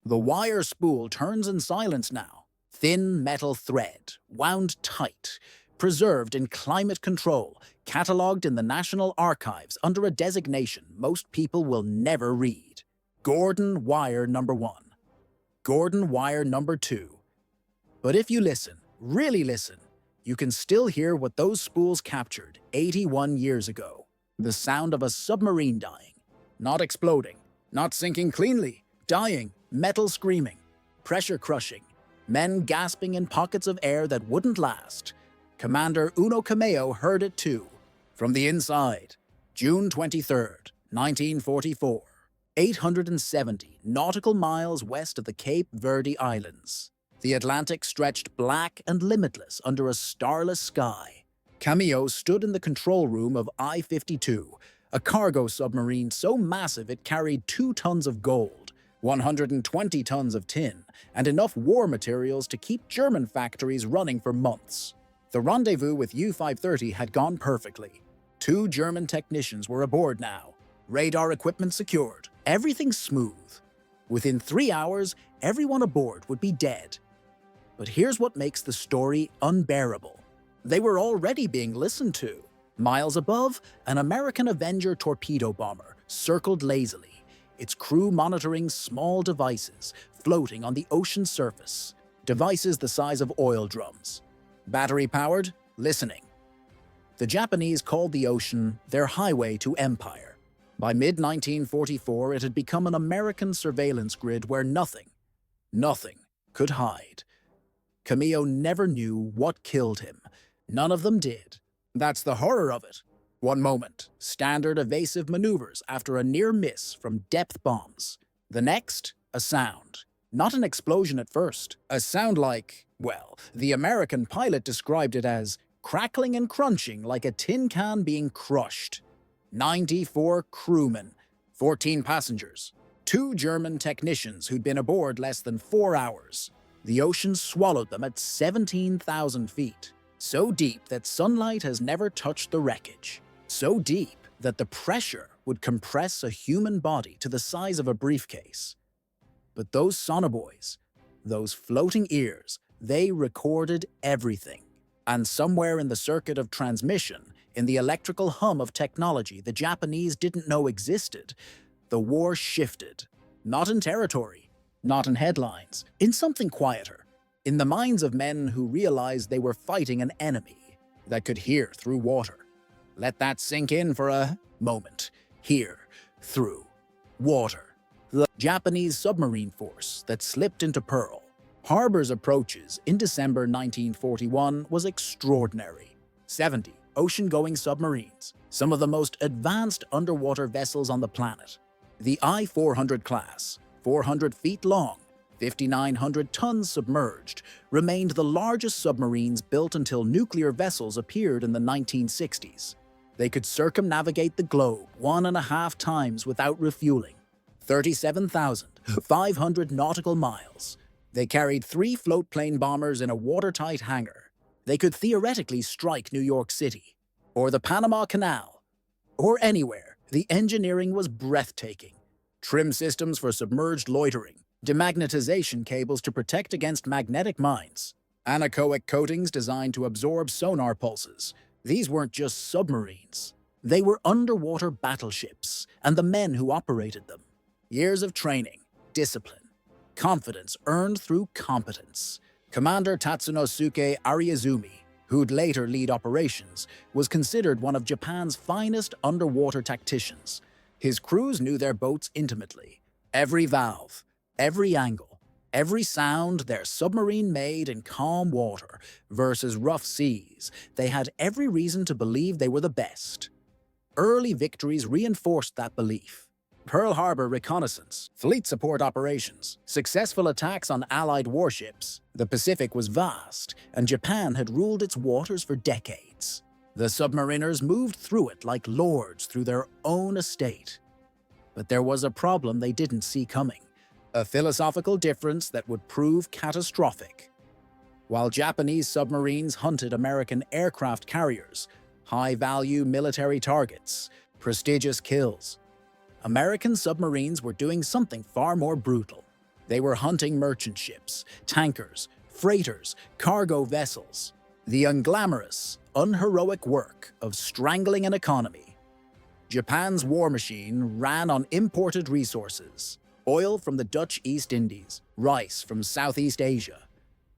The wire spool turns in silence now. Thin metal thread, wound tight, preserved in climate control, catalogued in the National Archives under a designation most people will never read. Gordon Wire Number 1. Gordon Wire Number 2. But if you listen, really listen, you can still hear what those spools captured 81 years ago. The sound of a submarine dying. Not exploding, not sinking cleanly, dying, metal screaming, pressure crushing, men gasping in pockets of air that wouldn't last. Commander Uno Cameo heard it too. From the inside, June 23rd, 1944, 870 nautical miles west of the Cape Verde Islands. The Atlantic stretched black and limitless under a starless sky. Cameo stood in the control room of I-52, a cargo submarine so massive it carried 2 tons of gold, 120 tons of tin, and enough war materials to keep German factories running for months. The rendezvous with U-530 had gone perfectly. 2 German technicians were aboard now. Radar equipment secured. Everything smooth. Within 3 hours, everyone aboard would be dead. But here's what makes the story unbearable. They were already being listened to. Miles above, an American Avenger torpedo bomber circled lazily, its crew monitoring small devices floating on the ocean surface. Devices the size of oil drums. Battery-powered, listening. The Japanese called the ocean their highway to empire. By mid-1944, it had become an American surveillance grid where nothing could hide. Cameo never knew what killed him. None of them did. That's the horror of it. One moment, standard evasive maneuvers after a near miss from depth bombs. The next, a sound. Not an explosion at first. A sound like, well, the American pilot described it as crackling and crunching like a tin can being crushed. 94 crewmen, 14 passengers, 2 German technicians who'd been aboard less than 4 hours. The ocean swallowed them at 17,000 feet. So deep that sunlight has never touched the wreckage. So deep that the pressure would compress a human body to the size of a briefcase. But those sonobuoys, those floating ears, they recorded everything. And somewhere in the circuit of transmission, in the electrical hum of technology the Japanese didn't know existed, the war shifted. Not in territory, not in headlines, in something quieter. In the minds of men who realized they were fighting an enemy that could hear through water. Let that sink in for a moment. Hear through water. The Japanese submarine force that slipped into Pearl Harbor's approaches in December 1941 was extraordinary. 70 ocean-going submarines, some of the most advanced underwater vessels on the planet. The I-400 class, 400 feet long, 5,900 tons submerged, remained the largest submarines built until nuclear vessels appeared in the 1960s. They could circumnavigate the globe 1.5 times without refueling. 37,500 nautical miles. They carried 3 floatplane bombers in a watertight hangar. They could theoretically strike New York City, or the Panama Canal, or anywhere. The engineering was breathtaking. Trim systems for submerged loitering, demagnetization cables to protect against magnetic mines, anechoic coatings designed to absorb sonar pulses. These weren't just submarines. They were underwater battleships, and the men who operated them. Years of training, discipline, confidence earned through competence. Commander Tatsunosuke Ariazumi, who'd later lead operations, was considered one of Japan's finest underwater tacticians. His crews knew their boats intimately. Every valve, every angle, every sound their submarine made in calm water versus rough seas. They had every reason to believe they were the best. Early victories reinforced that belief. Pearl Harbor reconnaissance, fleet support operations, successful attacks on Allied warships. The Pacific was vast, and Japan had ruled its waters for decades. The submariners moved through it like lords through their own estate. But there was a problem they didn't see coming. A philosophical difference that would prove catastrophic. While Japanese submarines hunted American aircraft carriers, high-value military targets, prestigious kills, American submarines were doing something far more brutal. They were hunting merchant ships, tankers, freighters, cargo vessels. The unglamorous, unheroic work of strangling an economy. Japan's war machine ran on imported resources: oil from the Dutch East Indies, rice from Southeast Asia,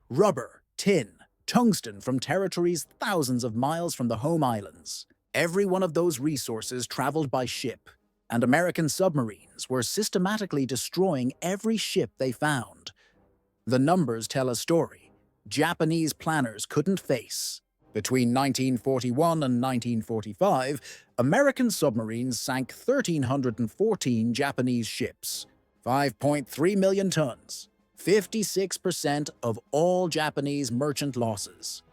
rubber, tin, tungsten from territories thousands of miles from the home islands. Every one of those resources traveled by ship, and American submarines were systematically destroying every ship they found. The numbers tell a story Japanese planners couldn't face. Between 1941 and 1945, American submarines sank 1,314 Japanese ships, 5.3 million tons, 56% of all Japanese merchant losses.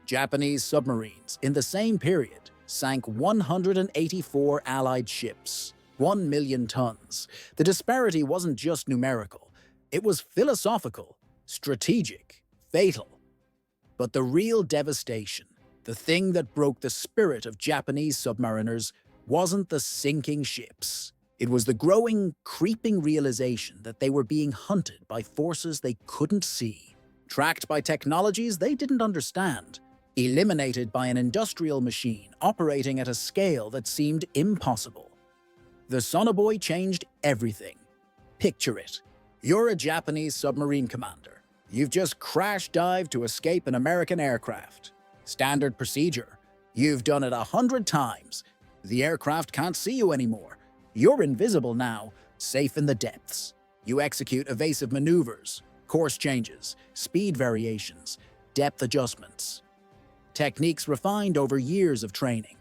Japanese submarines, in the same period, sank 184 Allied ships, 1 million tons. The disparity wasn't just numerical. It was philosophical, strategic, fatal. But the real devastation, the thing that broke the spirit of Japanese submariners, wasn't the sinking ships. It was the growing, creeping realization that they were being hunted by forces they couldn't see, tracked by technologies they didn't understand, eliminated by an industrial machine operating at a scale that seemed impossible. The Sonobuoy changed everything. Picture it. You're a Japanese submarine commander. You've just crash-dived to escape an American aircraft. Standard procedure. You've done it 100 times. The aircraft can't see you anymore. You're invisible now, safe in the depths. You execute evasive maneuvers, course changes, speed variations, depth adjustments. Techniques refined over years of training.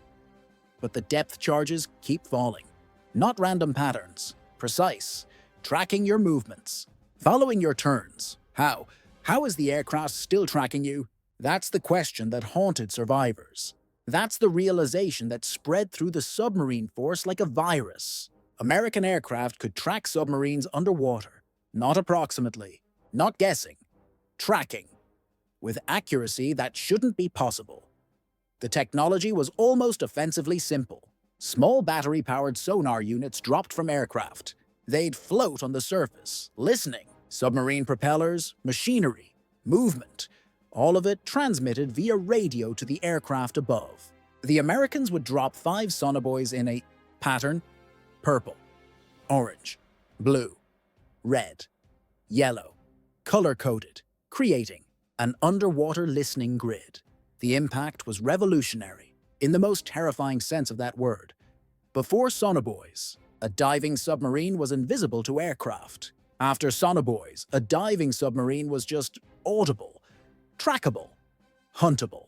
But the depth charges keep falling. Not random patterns, precise, tracking your movements, following your turns. How? How is the aircraft still tracking you? That's the question that haunted survivors. That's the realization that spread through the submarine force like a virus. American aircraft could track submarines underwater, not approximately, not guessing, tracking, with accuracy that shouldn't be possible. The technology was almost offensively simple. Small battery-powered sonar units dropped from aircraft. They'd float on the surface, listening. Submarine propellers, machinery, movement, all of it transmitted via radio to the aircraft above. The Americans would drop 5 sonobuoys in a pattern: purple, orange, blue, red, yellow, color-coded, creating an underwater listening grid. The impact was revolutionary, in the most terrifying sense of that word. Before sonobuoys, a diving submarine was invisible to aircraft. After sonobuoys, a diving submarine was just audible, trackable, huntable.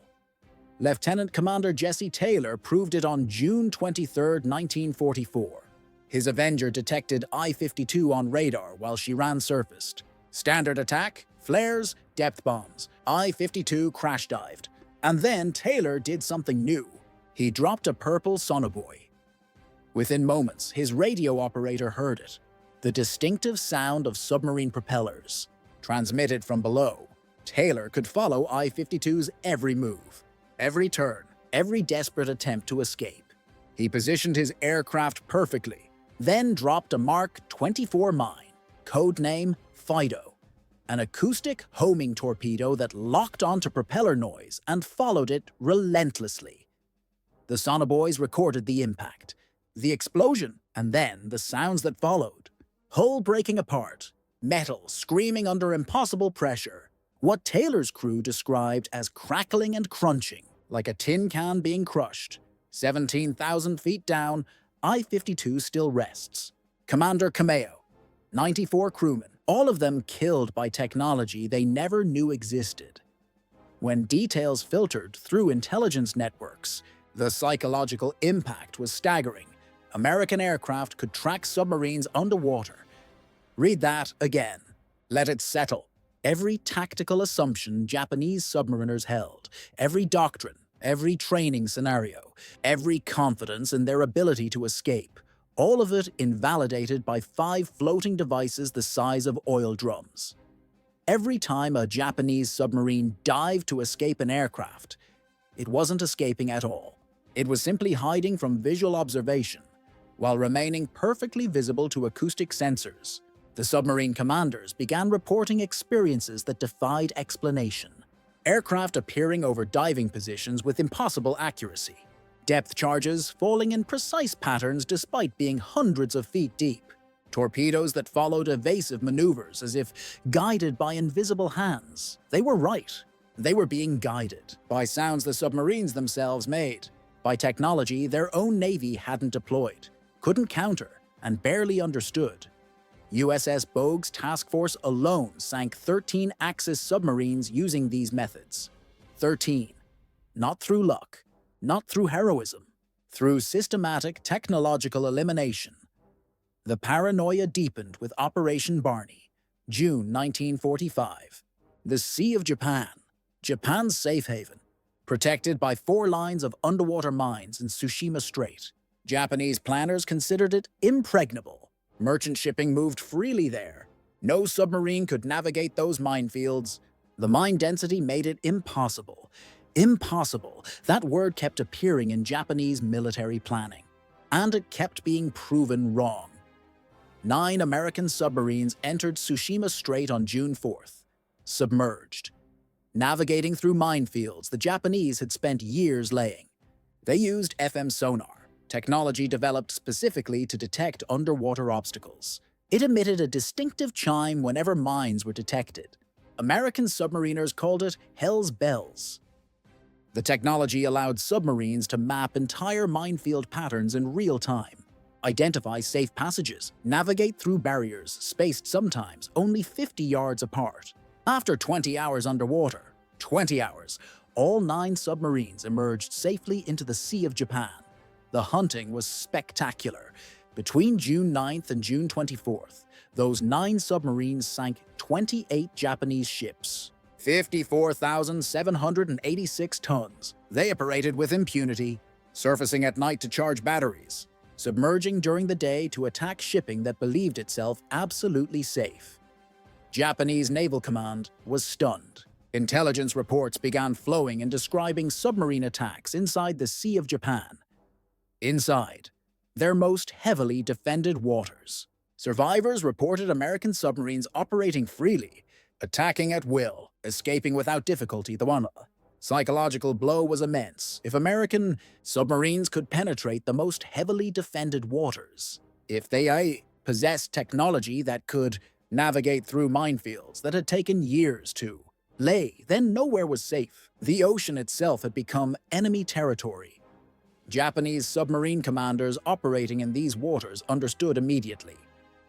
Lieutenant Commander Jesse Taylor proved it on June 23, 1944. His Avenger detected I-52 on radar while she ran surfaced. Standard attack, flares, depth bombs. I-52 crash-dived. And then Taylor did something new. He dropped a purple sonobuoy. Within moments, his radio operator heard it. The distinctive sound of submarine propellers. Transmitted from below, Taylor could follow I-52's every move, every turn, every desperate attempt to escape. He positioned his aircraft perfectly, then dropped a Mark 24 mine, codename Fido, an acoustic homing torpedo that locked onto propeller noise and followed it relentlessly. The sonobuoys recorded the impact, the explosion, and then the sounds that followed. Hull breaking apart, metal screaming under impossible pressure. What Taylor's crew described as crackling and crunching, like a tin can being crushed. 17,000 feet down, I-52 still rests. Commander Kameo, 94 crewmen, all of them killed by technology they never knew existed. When details filtered through intelligence networks, the psychological impact was staggering. American aircraft could track submarines underwater. Read that again. Let it settle. Every tactical assumption Japanese submariners held, every doctrine, every training scenario, every confidence in their ability to escape, all of it invalidated by 5 floating devices the size of oil drums. Every time a Japanese submarine dived to escape an aircraft, it wasn't escaping at all. It was simply hiding from visual observation, while remaining perfectly visible to acoustic sensors. The submarine commanders began reporting experiences that defied explanation. Aircraft appearing over diving positions with impossible accuracy. Depth charges falling in precise patterns despite being hundreds of feet deep. Torpedoes that followed evasive maneuvers as if guided by invisible hands. They were right. They were being guided by sounds the submarines themselves made, by technology their own navy hadn't deployed, couldn't counter, and barely understood. USS Bogue's task force alone sank 13 Axis submarines using these methods. 13. Not through luck, not through heroism, through systematic technological elimination. The paranoia deepened with Operation Barney, June 1945. The Sea of Japan, Japan's safe haven, protected by 4 lines of underwater mines in Tsushima Strait. Japanese planners considered it impregnable. Merchant shipping moved freely there. No submarine could navigate those minefields. The mine density made it impossible. Impossible. That word kept appearing in Japanese military planning. And it kept being proven wrong. 9 American submarines entered Tsushima Strait on June 4th, submerged. Navigating through minefields the Japanese had spent years laying. They used FM sonar, technology developed specifically to detect underwater obstacles. It emitted a distinctive chime whenever mines were detected. American submariners called it Hell's Bells. The technology allowed submarines to map entire minefield patterns in real time, identify safe passages, navigate through barriers spaced sometimes only 50 yards apart. After 20 hours underwater, 20 hours, all 9 submarines emerged safely into the Sea of Japan. The hunting was spectacular. Between June 9th and June 24th, those 9 submarines sank 28 Japanese ships. 54,786 tons. They operated with impunity, surfacing at night to charge batteries, submerging during the day to attack shipping that believed itself absolutely safe. Japanese Naval Command was stunned. Intelligence reports began flowing and describing submarine attacks inside the Sea of Japan. Inside, their most heavily defended waters. Survivors reported American submarines operating freely, attacking at will, escaping without difficulty. The one psychological blow was immense. If American submarines could penetrate the most heavily defended waters, if they possessed technology that could navigate through minefields that had taken years to lay, then nowhere was safe. The ocean itself had become enemy territory. Japanese submarine commanders operating in these waters understood immediately.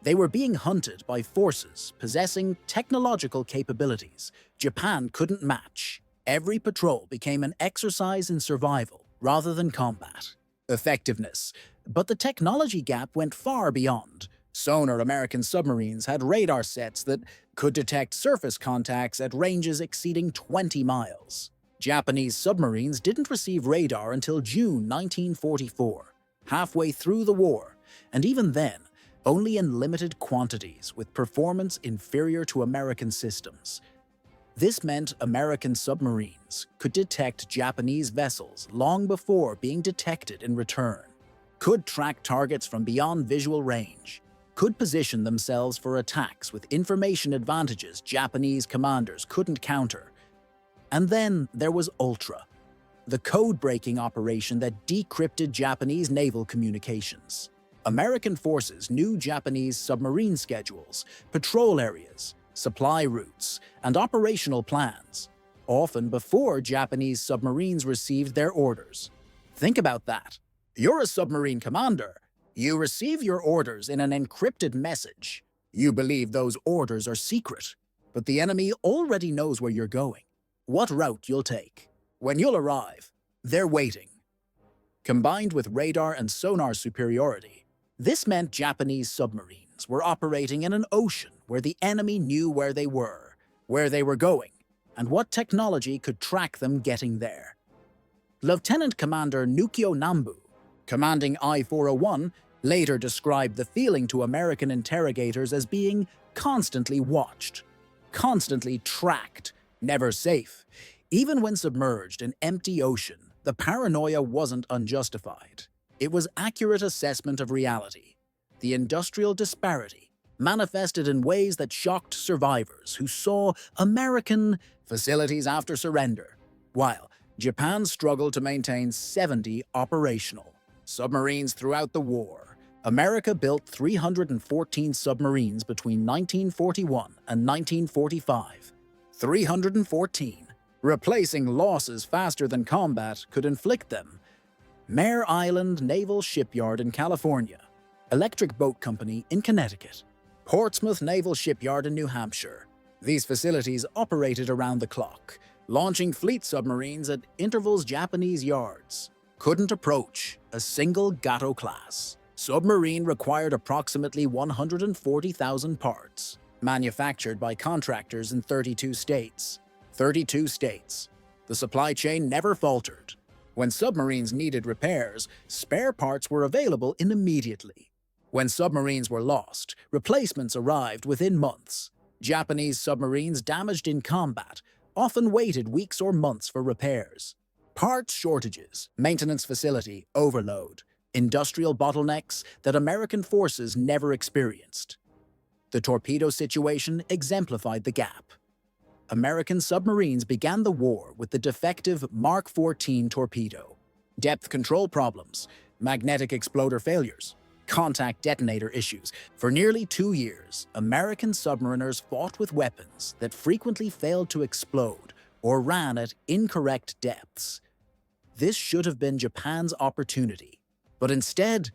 They were being hunted by forces possessing technological capabilities Japan couldn't match. Every patrol became an exercise in survival rather than combat. Effectiveness. But the technology gap went far beyond. Sonar American submarines had radar sets that could detect surface contacts at ranges exceeding 20 miles. Japanese submarines didn't receive radar until June 1944, halfway through the war, and even then, only in limited quantities with performance inferior to American systems. This meant American submarines could detect Japanese vessels long before being detected in return, could track targets from beyond visual range, could position themselves for attacks with information advantages Japanese commanders couldn't counter. And then there was Ultra, the code-breaking operation that decrypted Japanese naval communications. American forces knew Japanese submarine schedules, patrol areas, supply routes, and operational plans, often before Japanese submarines received their orders. Think about that. You're a submarine commander. You receive your orders in an encrypted message. You believe those orders are secret, but the enemy already knows where you're going, what route you'll take, when you'll arrive. They're waiting. Combined with radar and sonar superiority, this meant Japanese submarines were operating in an ocean where the enemy knew where they were going, and what technology could track them getting there. Lieutenant Commander Nukio Nambu, commanding I-401, later described the feeling to American interrogators as being constantly watched, constantly tracked, never safe. Even when submerged in empty ocean, the paranoia wasn't unjustified. It was accurate assessment of reality, the industrial disparity, manifested in ways that shocked survivors who saw American facilities after surrender, while Japan struggled to maintain 70 operational submarines throughout the war. America built 314 submarines between 1941 and 1945. 314. Replacing losses faster than combat could inflict them. Mare Island Naval Shipyard in California, Electric Boat Company in Connecticut, Portsmouth Naval Shipyard in New Hampshire. These facilities operated around the clock, launching fleet submarines at intervals Japanese yards couldn't approach. A single Gato class submarine required approximately 140,000 parts, manufactured by contractors in 32 states. 32 states. The supply chain never faltered. When submarines needed repairs, spare parts were available immediately. When submarines were lost, replacements arrived within months. Japanese submarines damaged in combat often waited weeks or months for repairs. Parts shortages, maintenance facility overload, industrial bottlenecks that American forces never experienced. The torpedo situation exemplified the gap. American submarines began the war with the defective Mark 14 torpedo. Depth control problems, magnetic exploder failures, contact detonator issues. For nearly 2 years, American submariners fought with weapons that frequently failed to explode or ran at incorrect depths. This should have been Japan's opportunity, but instead,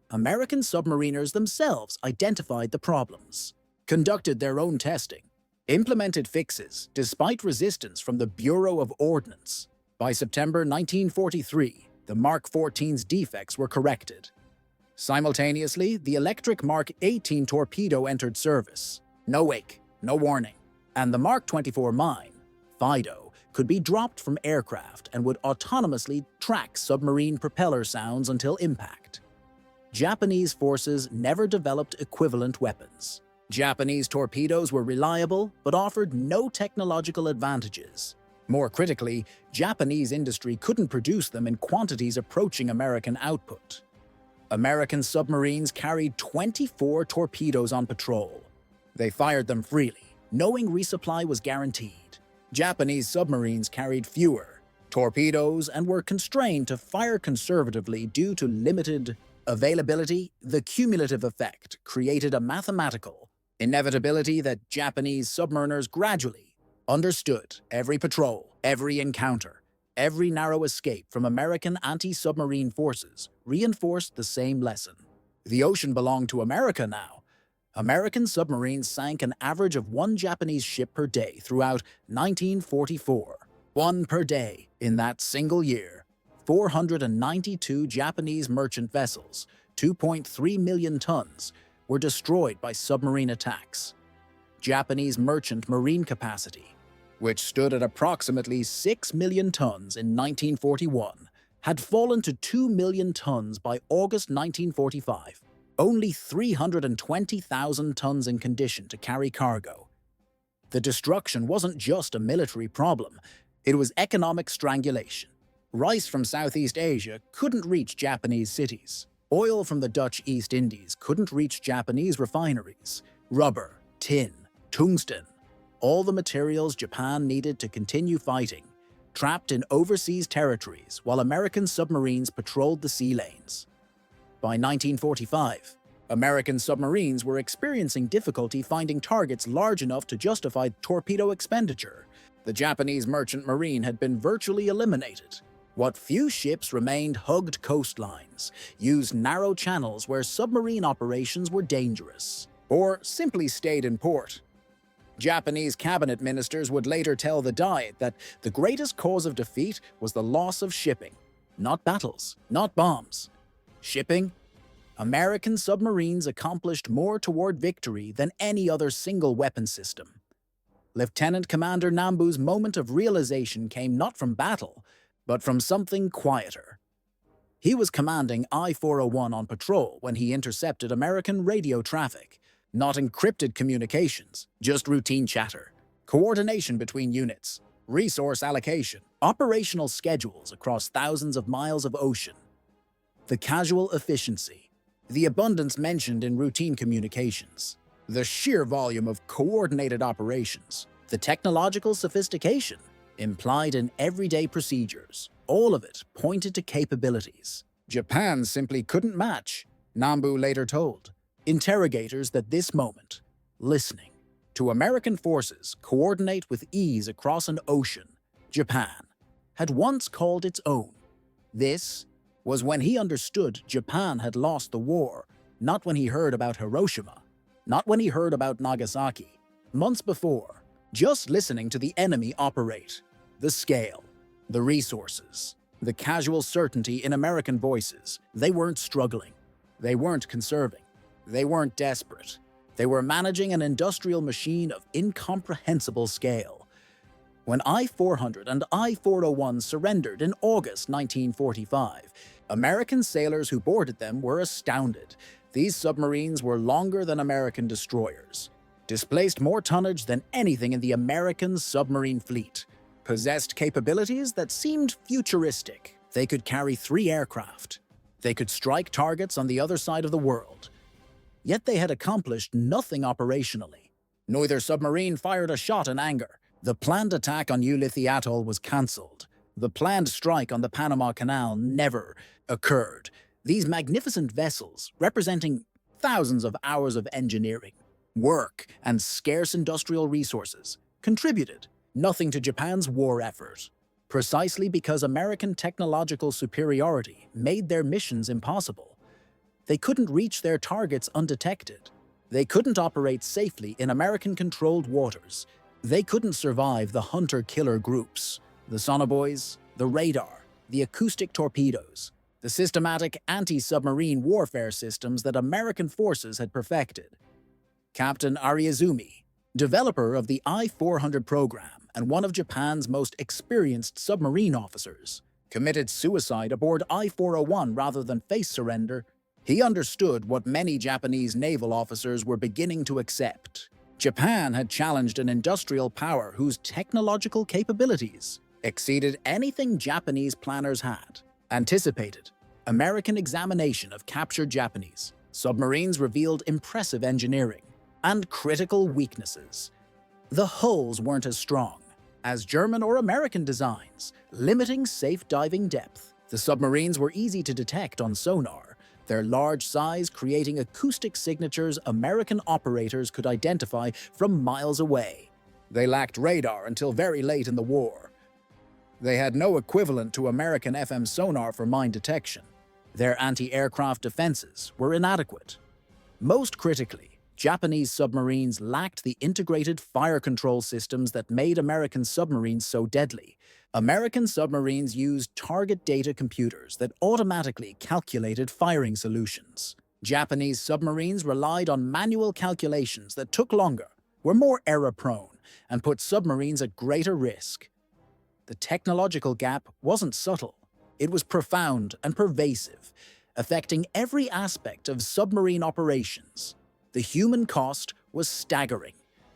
American submariners themselves identified the problems, conducted their own testing, implemented fixes despite resistance from the Bureau of Ordnance. By September 1943, the Mark 14's defects were corrected. Simultaneously, the electric Mark 18 torpedo entered service. No wake, no warning. And the Mark 24 mine, Fido, could be dropped from aircraft and would autonomously track submarine propeller sounds until impact. Japanese forces never developed equivalent weapons. Japanese torpedoes were reliable but offered no technological advantages. More critically, Japanese industry couldn't produce them in quantities approaching American output. American submarines carried 24 torpedoes on patrol. They fired them freely, knowing resupply was guaranteed. Japanese submarines carried fewer torpedoes and were constrained to fire conservatively due to limited availability. The cumulative effect created a mathematical inevitability that Japanese submariners gradually understood. Every patrol, every encounter, every narrow escape from American anti-submarine forces reinforced the same lesson. The ocean belonged to America now. American submarines sank an average of 1 Japanese ship per day throughout 1944. 1 per day in that single year. 492 Japanese merchant vessels, 2.3 million tons, were destroyed by submarine attacks. Japanese merchant marine capacity, which stood at approximately 6 million tons in 1941, had fallen to 2 million tons by August 1945. Only 320,000 tons in condition to carry cargo. The destruction wasn't just a military problem, it was economic strangulation. Rice from Southeast Asia couldn't reach Japanese cities. Oil from the Dutch East Indies couldn't reach Japanese refineries. Rubber, tin, tungsten, all the materials Japan needed to continue fighting, trapped in overseas territories while American submarines patrolled the sea lanes. By 1945, American submarines were experiencing difficulty finding targets large enough to justify torpedo expenditure. The Japanese merchant marine had been virtually eliminated. What few ships remained hugged coastlines, used narrow channels where submarine operations were dangerous, or simply stayed in port. Japanese cabinet ministers would later tell the Diet that the greatest cause of defeat was the loss of shipping, not battles, not bombs. Shipping? American submarines accomplished more toward victory than any other single weapon system. Lieutenant Commander Nambu's moment of realization came not from battle, but from something quieter. He was commanding I-401 on patrol when he intercepted American radio traffic. Not encrypted communications, just routine chatter. Coordination between units, resource allocation, operational schedules across thousands of miles of ocean. The casual efficiency, the abundance mentioned in routine communications. The sheer volume of coordinated operations, the technological sophistication implied in everyday procedures, all of it pointed to capabilities Japan simply couldn't match, Nambu later told interrogators that this moment, listening to American forces coordinate with ease across an ocean, Japan had once called its own. This was when he understood Japan had lost the war, not when he heard about Hiroshima, not when he heard about Nagasaki. Months before, just listening to the enemy operate, the scale, the resources, the casual certainty in American voices, they weren't struggling, they weren't conserving, they weren't desperate. They were managing an industrial machine of incomprehensible scale. When I-400 and I-401 surrendered in August 1945, American sailors who boarded them were astounded. These submarines were longer than American destroyers, displaced more tonnage than anything in the American submarine fleet, possessed capabilities that seemed futuristic. They could carry 3 aircraft. They could strike targets on the other side of the world. Yet they had accomplished nothing operationally. Neither submarine fired a shot in anger. The planned attack on Ulithi Atoll was cancelled. The planned strike on the Panama Canal never occurred. These magnificent vessels, representing thousands of hours of engineering, work, and scarce industrial resources, contributed nothing to Japan's war effort, precisely because American technological superiority made their missions impossible. They couldn't reach their targets undetected. They couldn't operate safely in American-controlled waters. They couldn't survive the hunter-killer groups, the sonobuoys, the radar, the acoustic torpedoes, the systematic anti-submarine warfare systems that American forces had perfected. Captain Ariazumi, developer of the I-400 program and one of Japan's most experienced submarine officers, committed suicide aboard I-401 rather than face surrender. He understood what many Japanese naval officers were beginning to accept. Japan had challenged an industrial power whose technological capabilities exceeded anything Japanese planners had anticipated. American examination of captured Japanese submarines revealed impressive engineering and critical weaknesses. The hulls weren't as strong as German or American designs, limiting safe diving depth. The submarines were easy to detect on sonar, their large size creating acoustic signatures American operators could identify from miles away. They lacked radar until very late in the war. They had no equivalent to American FM sonar for mine detection. Their anti-aircraft defenses were inadequate. Most critically, Japanese submarines lacked the integrated fire control systems that made American submarines so deadly. American submarines used target data computers that automatically calculated firing solutions. Japanese submarines relied on manual calculations that took longer, were more error-prone, and put submarines at greater risk. The technological gap wasn't subtle. It was profound and pervasive, affecting every aspect of submarine operations. The human cost was staggering.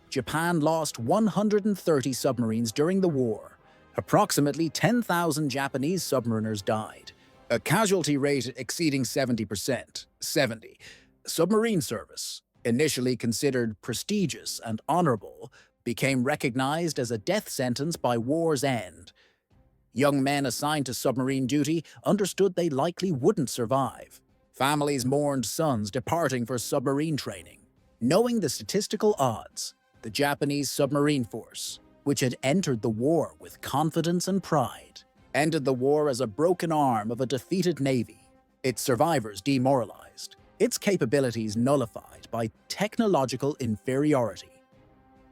Japan lost 130 submarines during the war. Approximately 10,000 Japanese submariners died, a casualty rate exceeding 70%. Submarine service, initially considered prestigious and honorable, became recognized as a death sentence by war's end. Young men assigned to submarine duty understood they likely wouldn't survive. Families mourned sons departing for submarine training. Knowing the statistical odds, the Japanese submarine force, which had entered the war with confidence and pride, ended the war as a broken arm of a defeated navy, its survivors demoralized, its capabilities nullified by technological inferiority.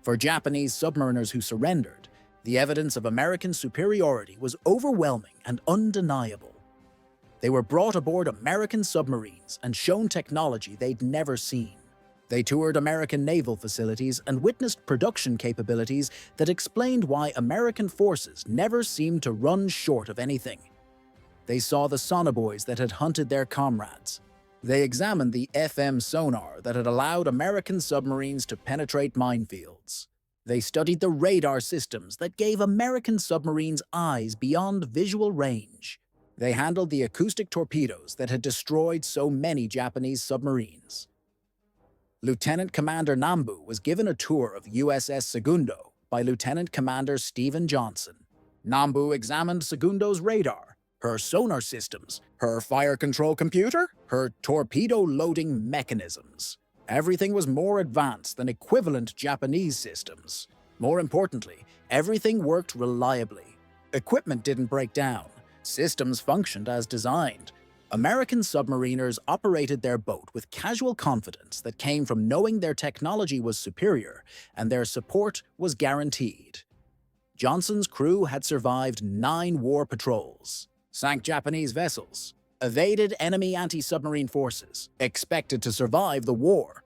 For Japanese submariners who surrendered, the evidence of American superiority was overwhelming and undeniable. They were brought aboard American submarines and shown technology they'd never seen. They toured American naval facilities and witnessed production capabilities that explained why American forces never seemed to run short of anything. They saw the sonobuoys that had hunted their comrades. They examined the FM sonar that had allowed American submarines to penetrate minefields. They studied the radar systems that gave American submarines eyes beyond visual range. They handled the acoustic torpedoes that had destroyed so many Japanese submarines. Lieutenant Commander Nambu was given a tour of USS Segundo by Lieutenant Commander Stephen Johnson. Nambu examined Segundo's radar, her sonar systems, her fire control computer, her torpedo loading mechanisms. Everything was more advanced than equivalent Japanese systems. More importantly, everything worked reliably. Equipment didn't break down. Systems functioned as designed. American submariners operated their boat with casual confidence that came from knowing their technology was superior and their support was guaranteed. Johnson's crew had survived 9 war patrols, sank Japanese vessels, evaded enemy anti-submarine forces, expected to survive the war.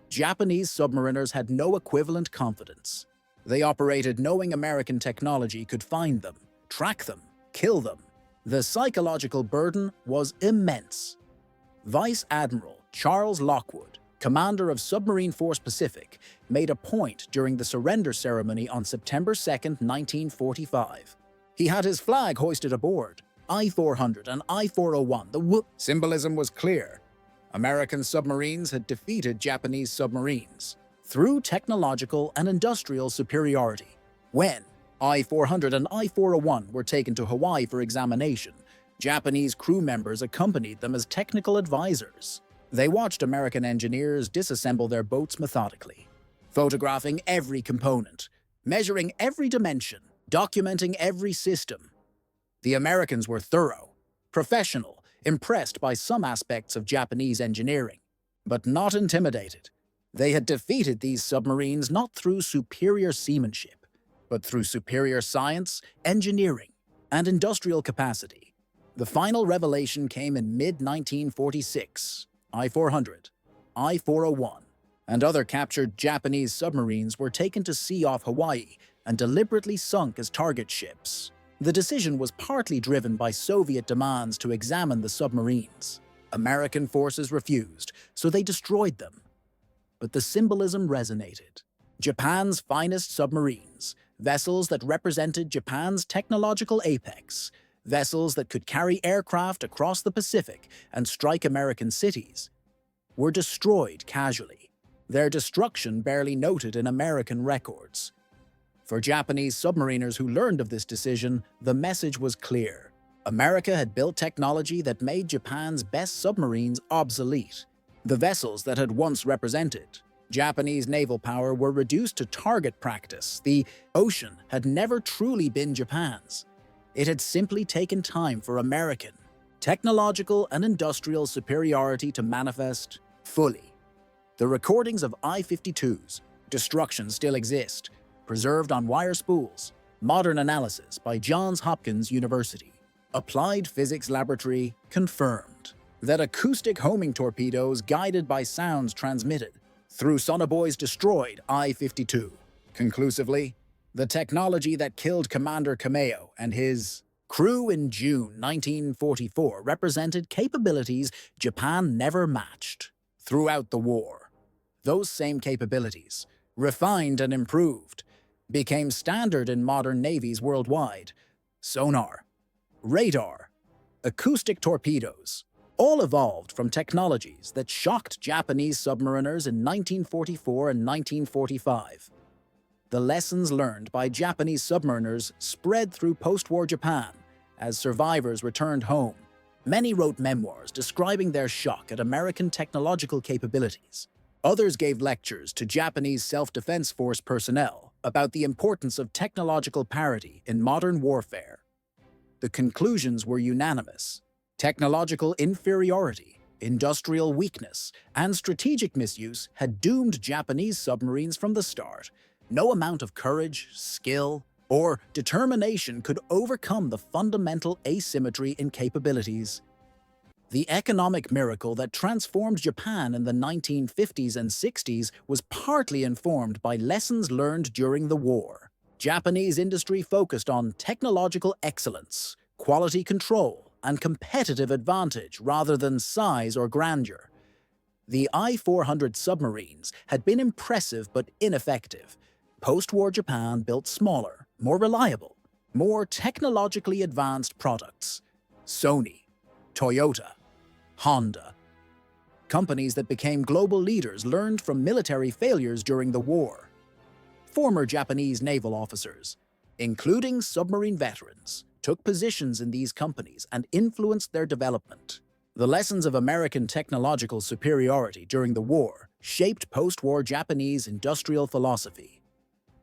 Japanese submariners had no equivalent confidence. They operated knowing American technology could find them, track them, kill them. The psychological burden was immense. Vice Admiral Charles Lockwood, commander of Submarine Force Pacific, made a point during the surrender ceremony on September 2, 1945. He had his flag hoisted aboard, I-400 and I-401. The symbolism was clear. American submarines had defeated Japanese submarines through technological and industrial superiority. When I-400 and I-401 were taken to Hawaii for examination, Japanese crew members accompanied them as technical advisors. They watched American engineers disassemble their boats methodically, photographing every component, measuring every dimension, documenting every system. The Americans were thorough, professional, impressed by some aspects of Japanese engineering, but not intimidated. They had defeated these submarines not through superior seamanship, but through superior science, engineering, and industrial capacity. The final revelation came in mid-1946. I-400, I-401, and other captured Japanese submarines were taken to sea off Hawaii and deliberately sunk as target ships. The decision was partly driven by Soviet demands to examine the submarines. American forces refused, so they destroyed them. But the symbolism resonated. Japan's finest submarines, vessels that represented Japan's technological apex, vessels that could carry aircraft across the Pacific and strike American cities, were destroyed casually, their destruction barely noted in American records. For Japanese submariners who learned of this decision, the message was clear. America had built technology that made Japan's best submarines obsolete. The vessels that had once represented Japanese naval power were reduced to target practice. The ocean had never truly been Japan's. It had simply taken time for American technological and industrial superiority to manifest fully. The recordings of I-52's destruction still exist, preserved on wire spools. Modern analysis by Johns Hopkins University Applied Physics Laboratory confirmed that acoustic homing torpedoes guided by sounds transmitted through sonobuoys destroyed I-52. Conclusively, the technology that killed Commander Kameo and his crew in June 1944 represented capabilities Japan never matched. Throughout the war, those same capabilities, refined and improved, became standard in modern navies worldwide. Sonar, radar, acoustic torpedoes, all evolved from technologies that shocked Japanese submariners in 1944 and 1945. The lessons learned by Japanese submariners spread through post-war Japan as survivors returned home. Many wrote memoirs describing their shock at American technological capabilities. Others gave lectures to Japanese self-defense force personnel about the importance of technological parity in modern warfare. The conclusions were unanimous. Technological inferiority, industrial weakness, and strategic misuse had doomed Japanese submarines from the start. No amount of courage, skill, or determination could overcome the fundamental asymmetry in capabilities. The economic miracle that transformed Japan in the 1950s and 60s was partly informed by lessons learned during the war. Japanese industry focused on technological excellence, quality control, and competitive advantage rather than size or grandeur. The I-400 submarines had been impressive but ineffective. Post-war Japan built smaller, more reliable, more technologically advanced products. Sony, Toyota, Honda, Companies that became global leaders learned from military failures during the war. Former Japanese naval officers, including submarine veterans, took positions in these companies and influenced their development. The lessons of American technological superiority during the war shaped post-war Japanese industrial philosophy.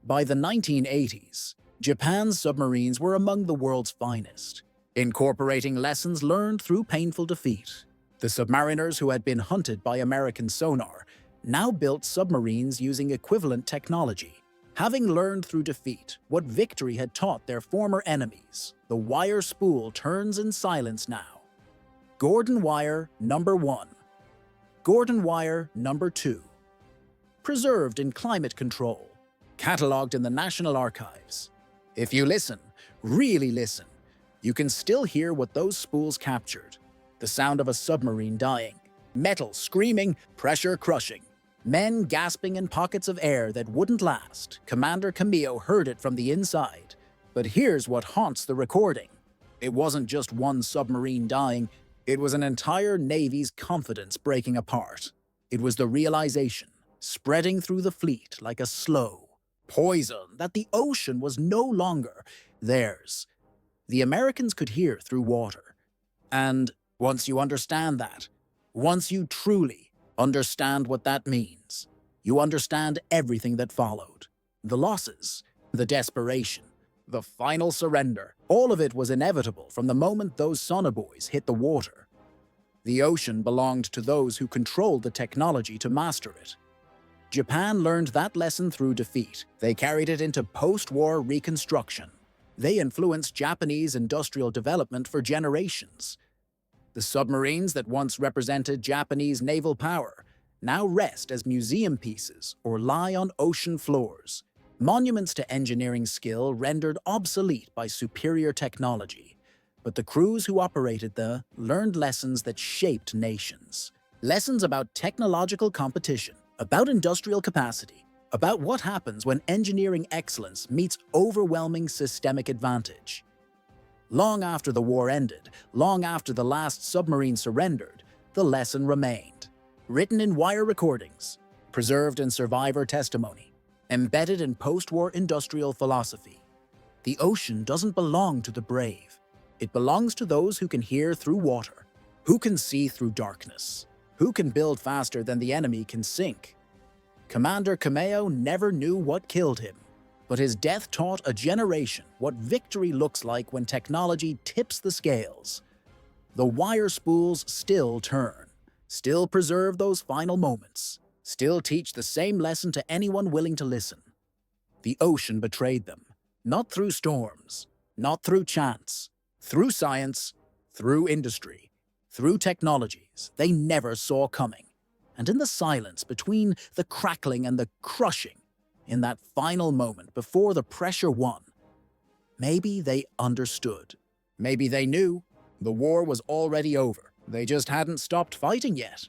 By the 1980s, Japan's submarines were among the world's finest, incorporating lessons learned through painful defeat. The submariners who had been hunted by American sonar now built submarines using equivalent technology, having learned through defeat what victory had taught their former enemies. The wire spool turns in silence now. Gordon Wire Number 1. Gordon Wire Number 2. Preserved in climate control, catalogued in the National Archives. If you listen, really listen, you can still hear what those spools captured. The sound of a submarine dying, metal screaming, pressure crushing, men gasping in pockets of air that wouldn't last. Commander Camillo heard it from the inside. But here's what haunts the recording. It wasn't just one submarine dying, it was an entire Navy's confidence breaking apart. It was the realization, spreading through the fleet like a slow poison, that the ocean was no longer theirs. The Americans could hear through water. And once you understand that, once you truly understand what that means, you understand everything that followed. The losses, the desperation, the final surrender, all of it was inevitable from the moment those Sonar Buoys hit the water. The ocean belonged to those who controlled the technology to master it. Japan learned that lesson through defeat. They carried it into post-war reconstruction. They influenced Japanese industrial development for generations. The submarines that once represented Japanese naval power now rest as museum pieces or lie on ocean floors, monuments to engineering skill rendered obsolete by superior technology. But the crews who operated them learned lessons that shaped nations. Lessons about technological competition, about industrial capacity, about what happens when engineering excellence meets overwhelming systemic advantage. Long after the war ended, long after the last submarine surrendered, the lesson remained. Written in wire recordings, preserved in survivor testimony, embedded in post-war industrial philosophy. The ocean doesn't belong to the brave. It belongs to those who can hear through water, who can see through darkness, who can build faster than the enemy can sink. Commander Camillo never knew what killed him, but his death taught a generation what victory looks like when technology tips the scales. The wire spools still turn, still preserve those final moments, still teach the same lesson to anyone willing to listen. The ocean betrayed them, not through storms, not through chance, through science, through industry, through technologies they never saw coming. And in the silence between the crackling and the crushing, in that final moment before the pressure won, maybe they understood. Maybe they knew the war was already over. They just hadn't stopped fighting yet.